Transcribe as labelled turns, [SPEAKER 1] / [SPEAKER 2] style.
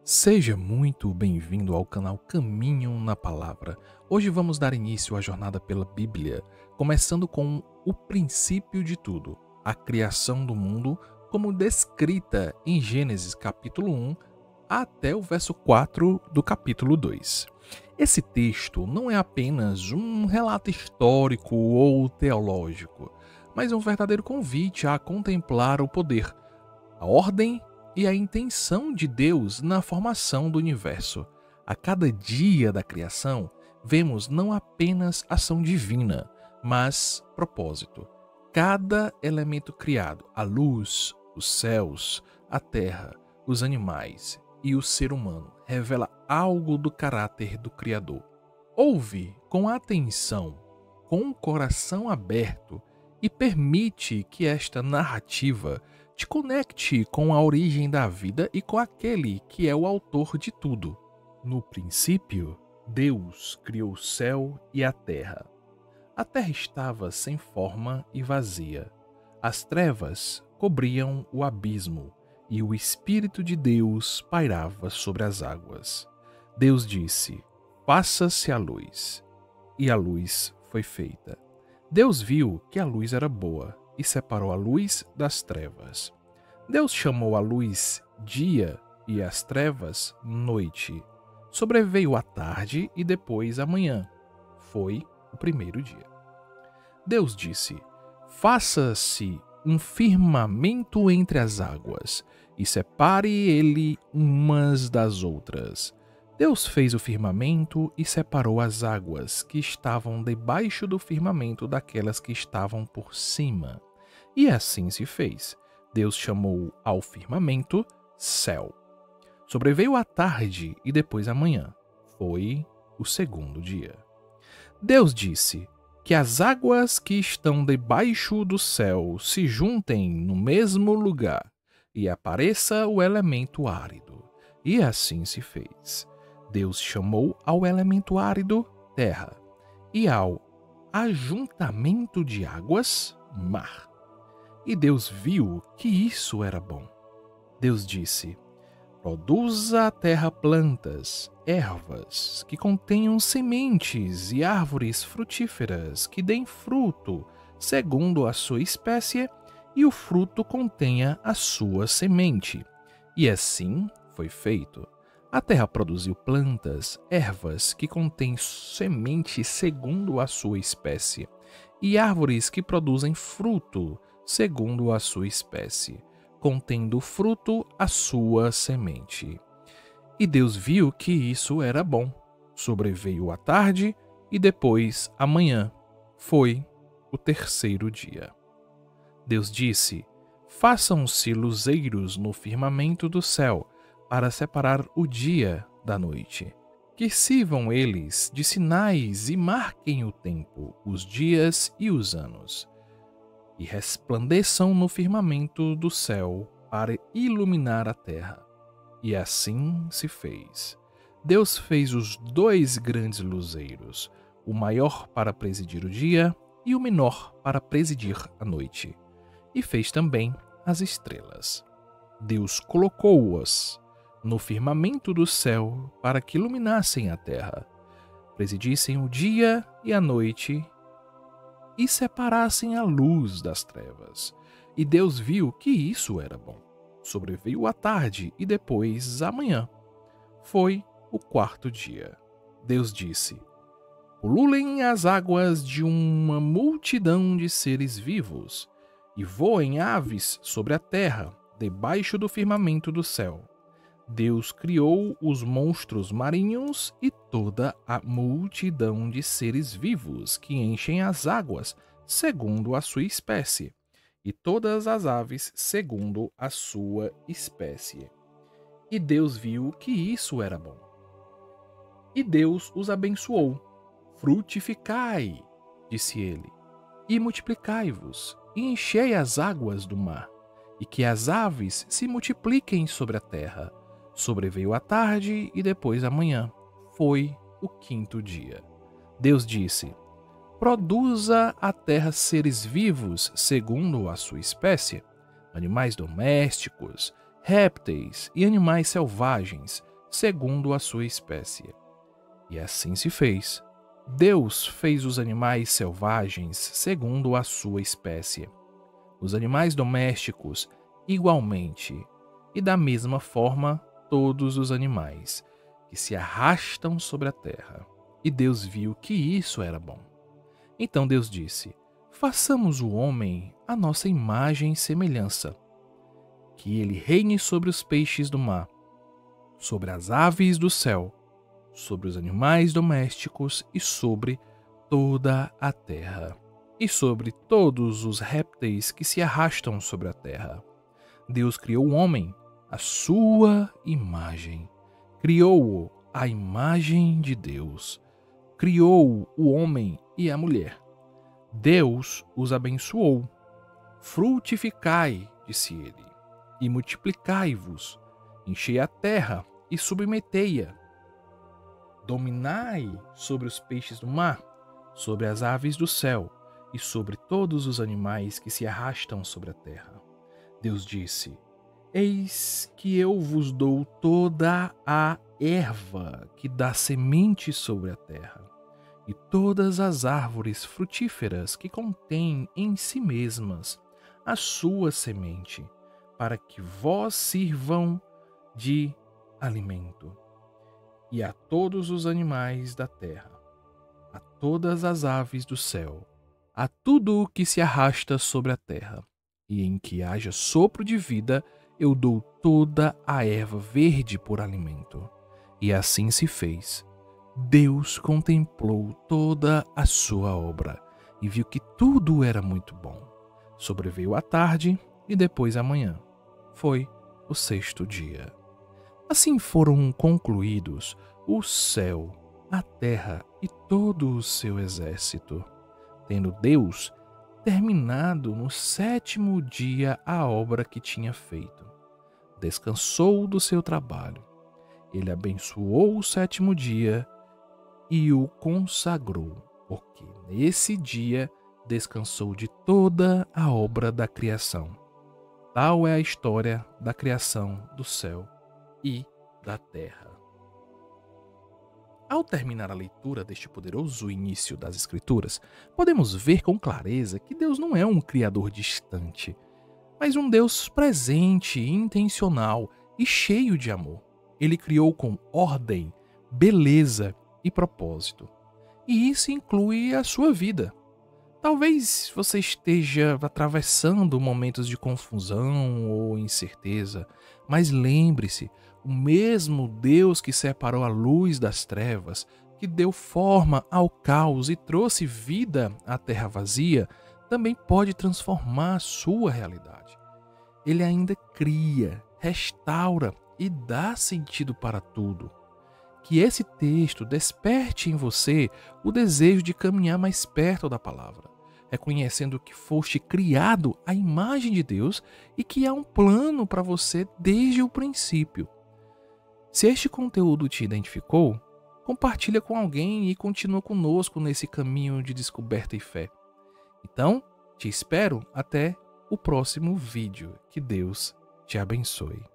[SPEAKER 1] Seja muito bem-vindo ao canal Caminho na Palavra. Hoje vamos dar início à jornada pela Bíblia, começando com o princípio de tudo, a criação do mundo, como descrita em Gênesis capítulo 1 até o verso 4 do capítulo 2. Esse texto não é apenas um relato histórico ou teológico, mas um verdadeiro convite a contemplar o poder, a ordem e a intenção de Deus na formação do universo. A cada dia da criação, vemos não apenas ação divina, mas propósito. Cada elemento criado, a luz, os céus, a terra, os animais e o ser humano, revela algo do caráter do Criador. Ouve com atenção, com o coração aberto e permite que esta narrativa te conecte com a origem da vida e com aquele que é o autor de tudo. No princípio, Deus criou o céu e a terra. A terra estava sem forma e vazia. As trevas cobriam o abismo e o Espírito de Deus pairava sobre as águas. Deus disse: "Faça-se a luz." E a luz foi feita. Deus viu que a luz era boa e separou a luz das trevas. Deus chamou a luz dia e as trevas noite. Sobreveio a tarde e depois a manhã. Foi o primeiro dia. Deus disse: "Faça-se um firmamento entre as águas e separe ele umas das outras." Deus fez o firmamento e separou as águas que estavam debaixo do firmamento daquelas que estavam por cima. E assim se fez. Deus chamou ao firmamento céu. Sobreveio a tarde e depois a manhã. Foi o segundo dia. Deus disse: "Que as águas que estão debaixo do céu se juntem no mesmo lugar e apareça o elemento árido." E assim se fez. Deus chamou ao elemento árido terra e ao ajuntamento de águas mar. E Deus viu que isso era bom. Deus disse: "Produza a terra plantas, ervas, que contenham sementes e árvores frutíferas que deem fruto, segundo a sua espécie, e o fruto contenha a sua semente." E assim foi feito. A terra produziu plantas, ervas que contêm semente segundo a sua espécie, e árvores que produzem fruto segundo a sua espécie, contendo fruto a sua semente. E Deus viu que isso era bom. Sobreveio a tarde e depois a manhã. Foi o terceiro dia. Deus disse: "Façam-se luzeiros no firmamento do céu, para separar o dia da noite. Que sirvam eles de sinais e marquem o tempo, os dias e os anos. E resplandeçam no firmamento do céu para iluminar a terra." E assim se fez. Deus fez os dois grandes luzeiros, o maior para presidir o dia e o menor para presidir a noite. E fez também as estrelas. Deus colocou-as no firmamento do céu para que iluminassem a terra, presidissem o dia e a noite e separassem a luz das trevas. E Deus viu que isso era bom. Sobreveio a tarde e depois a manhã. Foi o quarto dia. Deus disse: "Pululem as águas de uma multidão de seres vivos, e voem aves sobre a terra, debaixo do firmamento do céu." Deus criou os monstros marinhos e toda a multidão de seres vivos que enchem as águas, segundo a sua espécie, e todas as aves segundo a sua espécie. E Deus viu que isso era bom. E Deus os abençoou. "Frutificai", disse ele, "e multiplicai-vos, e enchei as águas do mar, e que as aves se multipliquem sobre a terra." Sobreveio a tarde e depois a manhã. Foi o quinto dia. Deus disse: "Produza a terra seres vivos segundo a sua espécie, animais domésticos, répteis e animais selvagens, segundo a sua espécie. E assim se fez. Deus fez os animais selvagens segundo a sua espécie, os animais domésticos igualmente, e da mesma forma todos os animais que se arrastam sobre a terra. E Deus viu que isso era bom. Então Deus disse: façamos o homem à nossa imagem e semelhança, que ele reine sobre os peixes do mar, sobre as aves do céu, sobre os animais domésticos e sobre toda a terra, e sobre todos os répteis que se arrastam sobre a terra. Deus criou o homem à sua imagem. Criou-o à imagem de Deus. Criou o homem e a mulher. Deus os abençoou. Frutificai, disse ele, e multiplicai-vos. Enchei a terra e submetei-a. Dominai sobre os peixes do mar, sobre as aves do céu e sobre todos os animais que se arrastam sobre a terra. Deus disse: eis que eu vos dou toda a erva que dá semente sobre a terra, e todas as árvores frutíferas que contêm em si mesmas a sua semente, para que vós sirvam de alimento. E a todos os animais da terra, a todas as aves do céu, a tudo o que se arrasta sobre a terra, e em que haja sopro de vida, eu dou toda a erva verde por alimento. E assim se fez. Deus contemplou toda a sua obra, e viu que tudo era muito bom. Sobreveio a tarde, e depois a manhã. Foi o sexto dia. Assim foram concluídos o céu, a terra e todo o seu exército, tendo Deus terminado no sétimo dia a obra que tinha feito. Descansou do seu trabalho. Ele abençoou o sétimo dia e o consagrou, porque nesse dia descansou de toda a obra da criação. Tal é a história da criação do céu e da terra. Ao terminar a leitura deste poderoso início das Escrituras, podemos ver com clareza que Deus não é um Criador distante, mas um Deus presente, intencional e cheio de amor. Ele criou com ordem, beleza e propósito. E isso inclui a sua vida. Talvez você esteja atravessando momentos de confusão ou incerteza, mas lembre-se, o mesmo Deus que separou a luz das trevas, que deu forma ao caos e trouxe vida à terra vazia, também pode transformar a sua realidade. Ele ainda cria, restaura e dá sentido para tudo. Que esse texto desperte em você o desejo de caminhar mais perto da palavra, reconhecendo que foste criado à imagem de Deus e que há um plano para você desde o princípio. Se este conteúdo te identificou, compartilha com alguém e continua conosco nesse caminho de descoberta e fé. Então, te espero até o próximo vídeo. Que Deus te abençoe.